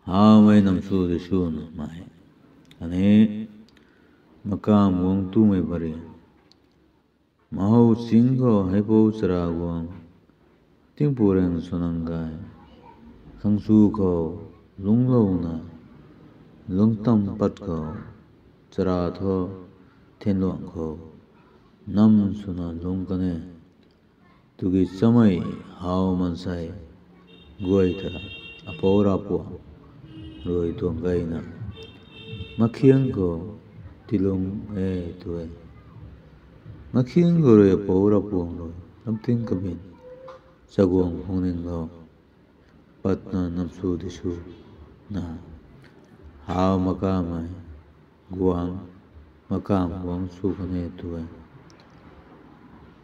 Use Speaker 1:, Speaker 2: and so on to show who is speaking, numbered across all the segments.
Speaker 1: हाँ मैं नमसू दिशू न माहे अने मकाम वोंग तू में बरे महौ सिंहो हेपो चरागोंग तिंपुरेंग सुनंगाय संसू को लुंगलो ना लुंगतम पट को चरा थो थेनलोंग को नम सुना लुंगकने तुगी समय हाव मनसाय गोय था अपोरा पुआ rồi tuồng gây nè mà khiến cô thì luôn tuệ mà khiến cô rồi bố ra buồn rồi nắm tiếng cầm hình sa buồn không nên ngờ bắt na nắm su đi su na hao mà ca mày guang mà cam guang su cái này tuệ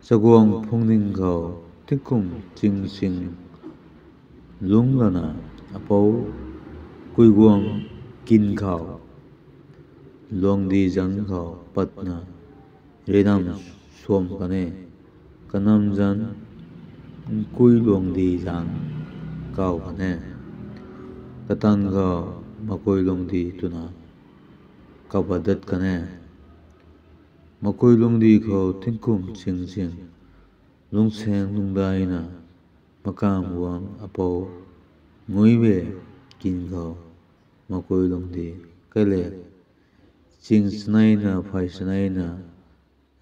Speaker 1: sa buồn không nên ngờ tiếng cùng chinh sinh lúng là na bố Cùi guông kinh khảo luông đi dân khảo bát na rê nam xuông cái này cái nam dân cùi luông đi dân khảo cái này cái tan khảo mà cùi luông đi tu na khảo bát đất cái này mà cùi luông đi khảo thiên cung chinh chinh luông sen luông đại na mà cam guang apo ngồi về kinh khảo mà coi lòng đi cái lệ chinh snai na phai snai na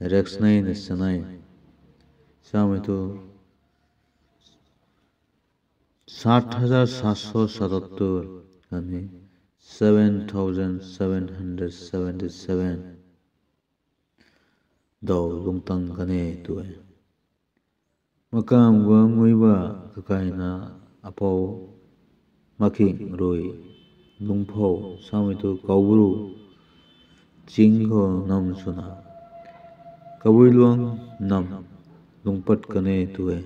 Speaker 1: rex snai na snai sao mà तो 60,777 यानी 7,777 đầu lung tăng cái này tuổi makam wa nguiba kai na apo making rồi lung phô sao mà tôi cầu ru chính có nằm suna cầu luông nằm lung pat cái này tôi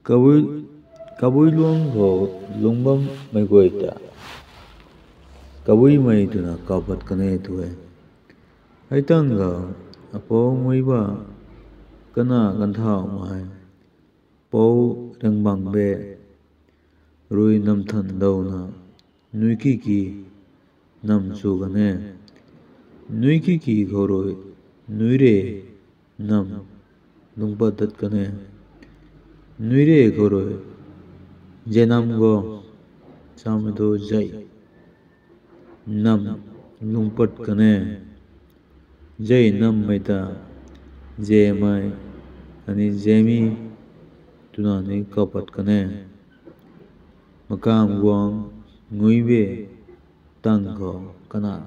Speaker 1: cầu luông có lung bấm mấy quầy ta cầu mấy tôi là cầu pat cái này tôi hay tăng cả apo mấy ba cái na gần thảo mà po đang bằng bè rồi nằm thần đầu na nuôi kiki nam su gane nuôi kiki rồi nuôi re nam lung pa dat gane nuôi re rồi jenam go sam do jai nam lung pat gane jai nam mai ta je mai ani jemi tuna ni kapat gane makam guang ngui về tăng có kana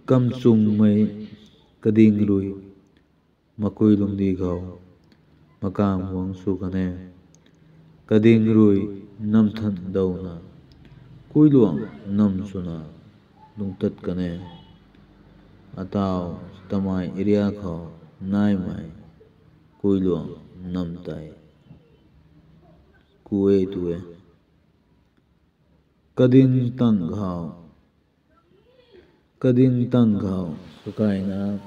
Speaker 1: cầm sung mấy cái đinh rồi mà coi lùng đi gạo mà cam huang su cái này cái đinh rồi năm thân đầu na coi luồng năm su na lùng tất cái này atao tamai area khao nai mai coi luồng năm tai kuwe tuwe Kading tăng gạo cái na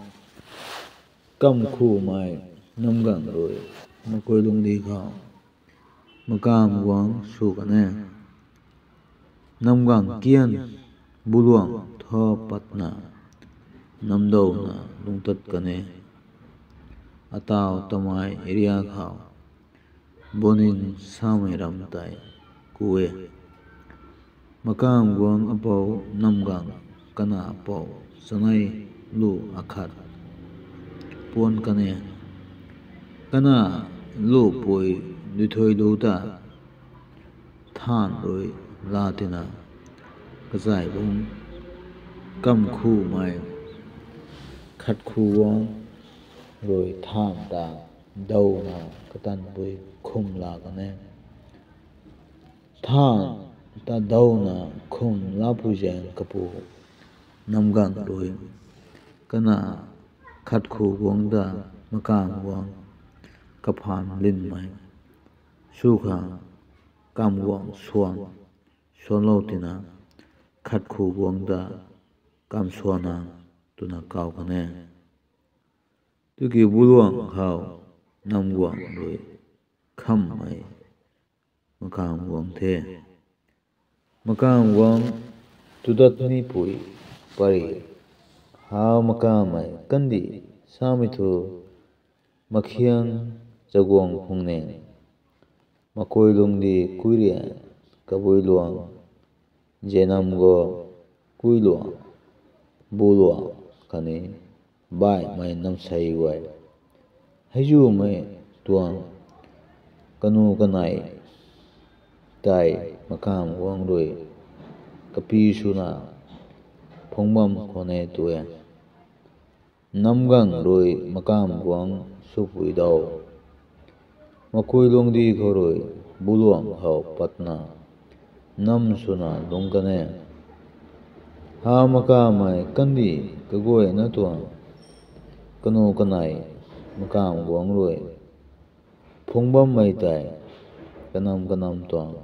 Speaker 1: cầm khu mai năm gang rồi mà coi lung đi gạo mà cam quang su cái này năm gang kiên buluang tho patna năm đầu na lung tất cái này atao tamai area khao bonin samai ram tai kuwe makam guang apo namgang kana apo sanai lu akhat pon kane kana lu poi nithoi lu ta than rồi la tina kazai bung kam khu mai khát khu wong rồi tham ta đầu na katan poi khum la kane than ta đầu na khum la pu jen kapu namgang rồi kana khát khu wong da makam wong kaphan lin mai su kha kam wong suang solo tina khát khu wong da kam suana tuna kau kane tu ki buluang khao nam wong rồi kham mai makam wang the makam wang tudat ni pui pari hau makam ai kandi samithu makhiang jagong phungne makoi lungdi kuirian kaboi luang jenam go kuiluang buluang kani bai mai namsai wai haju mai tuang kanu kanai tai makam wang roi kapi suna phongbam khone tuya namgang roi makam wang supui dau makoi longdi khoroi buluang hau patna nam suna longkane ha makam ai kandi kagoi na tuang kanu kanai makam wang roi phongbam mai tai kanam kanam tuang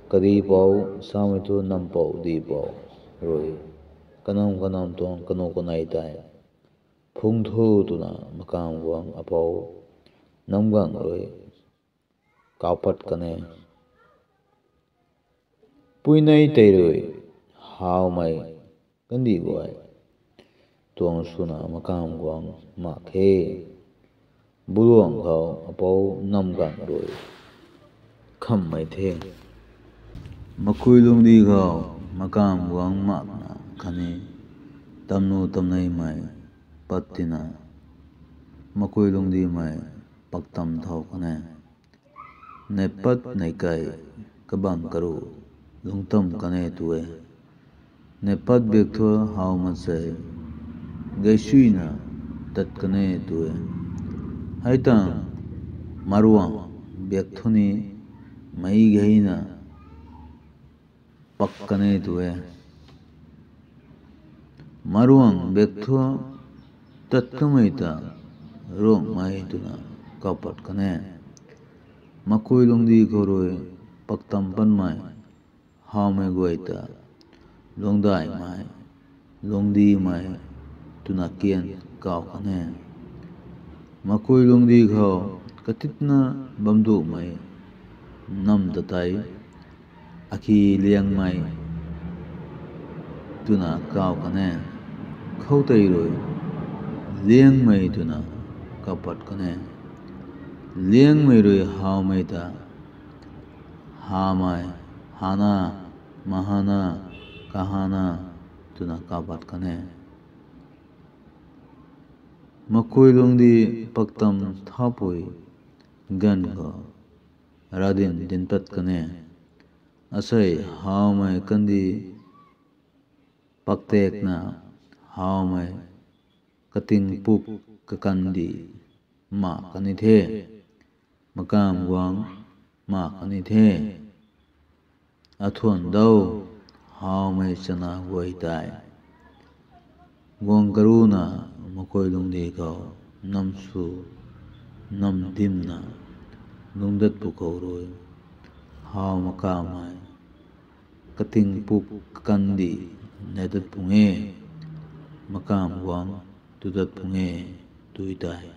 Speaker 1: kadi pau samithu nam pau di pau roi kanam kanam tuang kanu kanai tai phung thu tuna makam wang apau namgang roi kaupat kane puinai tai roi hau mai kandi guai tuang suna makam wang ma khe buluang khau apau namgang roi kham mai the makoi lungdi khau makam wang ma na khani tamnu tamnai mai patina makoi lungdi mai paktam thau khane nei pat nei kai kabang karu lungtam kane tuwe nei pat bek thua hau ma sai gaisuina tat kane tuwe haitang maruang bek thuni mai gaina pakkane tuwe maruang bek thua tat kamai ta rong mai tuna kapat kane makoi lungdi khoroi paktam pan mai hau mai goita longdai mai longdi mai tuna kian kau kane makoi lungdi khau katitna bamdu mai nam tatai akhi liang mai tuna kau kane khau tai roi liang mai tuna kapat kane liang mai roi hau mai ta ha mai hana mahana kahana tuna kapat kane makoi lungdi paktam thapoi gan go radin dinpat kane asai hau mai kandi paktek na hau mai kating puk kakandi ma kani the makam wang ma kani the athon dau hau mai chana goi tai gong karuna makoi lungdi kau namsu nam dimna lungdat pu kau roi hau makam mai kating puk kakandi nedat punge makam wang tudat punge tuitai